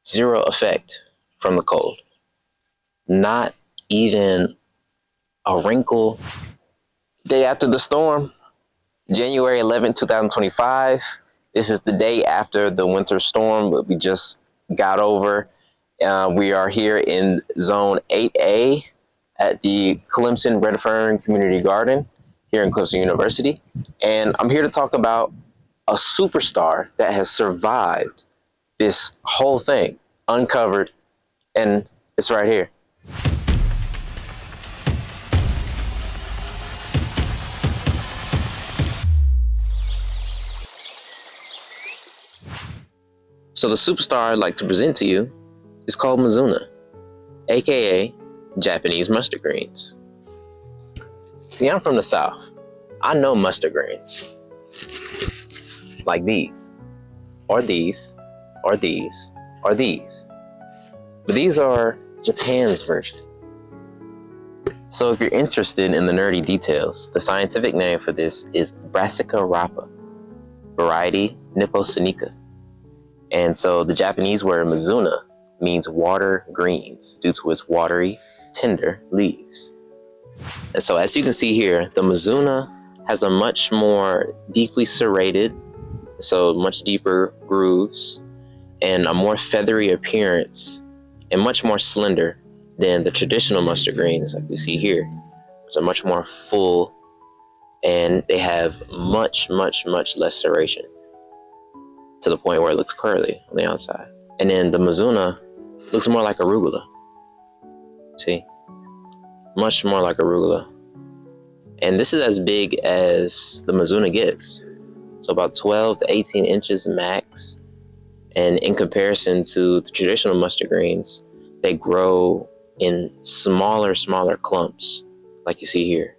Zero effect from the cold. Not even a wrinkle. Day after the storm, January 11th, 2025. This is the day after the winter storm that we just got over. We are here in Zone 8A at the Clemson Redfern Community Garden here in Clemson University. And I'm here to talk about a superstar that has survived this whole thing, uncovered, and it's right here. So the superstar I'd like to present to you is called mizuna, aka Japanese mustard greens. See, I'm from the South. I know mustard greens. Like these, or these, or these, or these. But these are Japan's version. So if you're interested in the nerdy details, the scientific name for this is Brassica rapa, variety Nipposenica. And so the Japanese word mizuna means water greens due to its watery, tender leaves. And so as you can see here, the mizuna has a much more deeply serrated, so much deeper grooves, and a more feathery appearance, and much more slender than the traditional mustard greens like we see here. So much more full, and they have much less serration, to the point where it looks curly on the outside. And then the mizuna looks more like arugula. See? Much more like arugula. And this is as big as the mizuna gets. So about 12 to 18 inches max. And in comparison to the traditional mustard greens, they grow in smaller clumps, like you see here.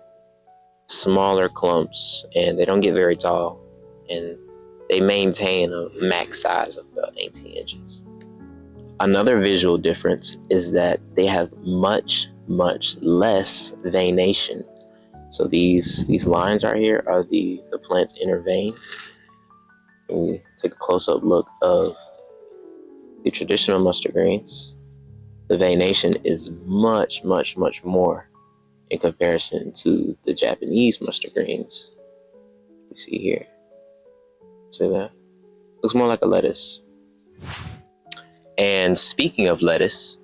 Smaller clumps, and they don't get very tall. And they maintain a max size of about 18 inches. Another visual difference is that they have much less veination. So these lines right here are the plant's inner veins. And we take a close-up look of the traditional mustard greens. The veination is much more in comparison to the Japanese mustard greens we see here. See that? Looks more like a lettuce. And speaking of lettuce,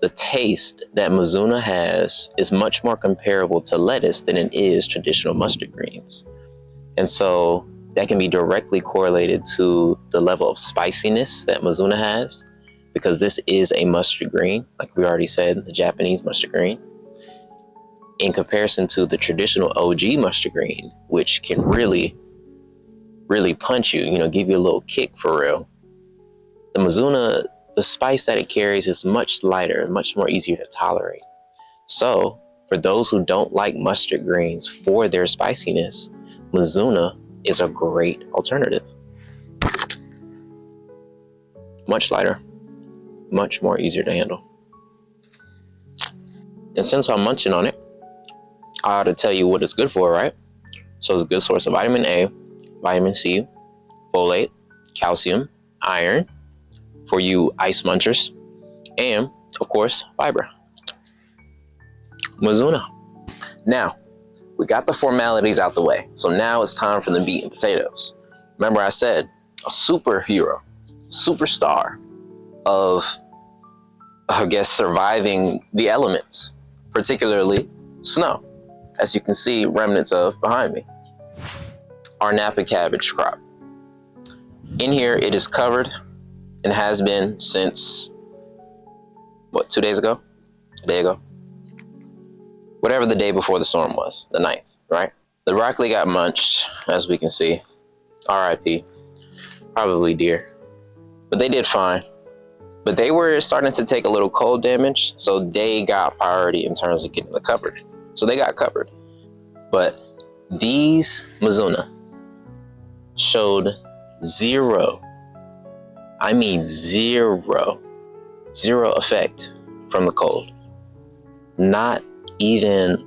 the taste that mizuna has is much more comparable to lettuce than it is traditional mustard greens. And so that can be directly correlated to the level of spiciness that mizuna has, because this is a mustard green, like we already said, the Japanese mustard green, in comparison to the traditional OG mustard green, which can really punch you, give you a little kick for real. The mizuna, the spice that it carries is much lighter, much more easier to tolerate. So for those who don't like mustard greens for their spiciness, mizuna is a great alternative. Much lighter, much more easier to handle. And since I'm munching on it, I ought to tell you what it's good for, right? So it's a good source of vitamin A, vitamin C, folate, calcium, iron for you ice munchers, and of course, fiber. Mizuna. Now, we got the formalities out the way, so now it's time for the meat and potatoes. Remember I said, a superhero, superstar of, I guess, surviving the elements, particularly snow, as you can see remnants of behind me. Our Napa cabbage crop. In here, it is covered and has been since, 2 days ago? A day ago? Whatever the day before the storm was, the 9th, right? The broccoli got munched, as we can see. RIP. Probably deer. But they did fine. But they were starting to take a little cold damage, so they got priority in terms of getting the covered. So they got covered. But these mizuna showed zero effect from the cold. Not even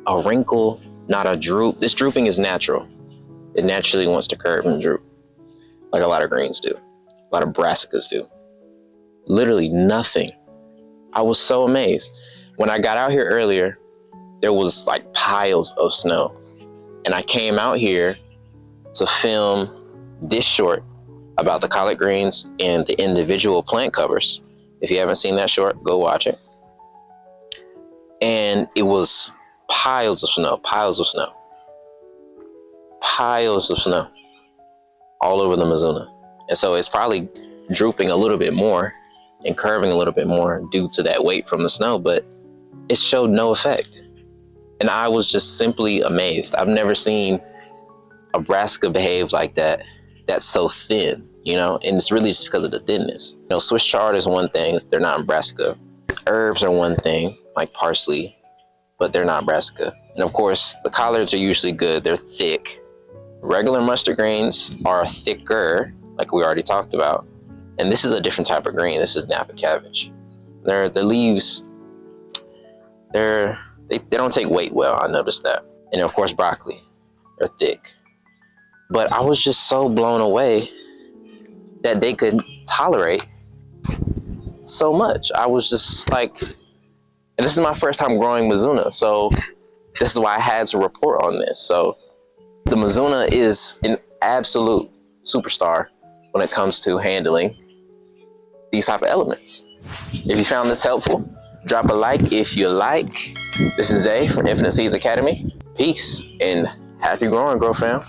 a wrinkle, not a droop. This drooping is natural. It naturally wants to curve and droop, like a lot of greens do, a lot of brassicas do. Literally nothing. I was so amazed. When I got out here earlier, there was like piles of snow. And I came out here to film this short about the collard greens and the individual plant covers. If you haven't seen that short, go watch it. And it was piles of snow, piles of snow, piles of snow all over the mizuna. And so it's probably drooping a little bit more and curving a little bit more due to that weight from the snow, but it showed no effect. And I was just simply amazed. I've never seen a brassica behave like that, that's so thin, you know, and it's really just because of the thinness. You know, Swiss chard is one thing, they're not brassica. Herbs are one thing, like parsley, but they're not brassica. And of course, the collards are usually good, they're thick. Regular mustard greens are thicker, like we already talked about. And this is a different type of green. This is Napa cabbage. The leaves, they don't take weight well, I noticed that. And of course, broccoli, they're thick. But I was just so blown away that they could tolerate so much. I was just like, and this is my first time growing mizuna, so this is why I had to report on this. So the mizuna is an absolute superstar when it comes to handling these type of elements. If you found this helpful, drop a like if you like. This is Zay from Infinite Seeds Academy. Peace and happy growing, Grow Fam.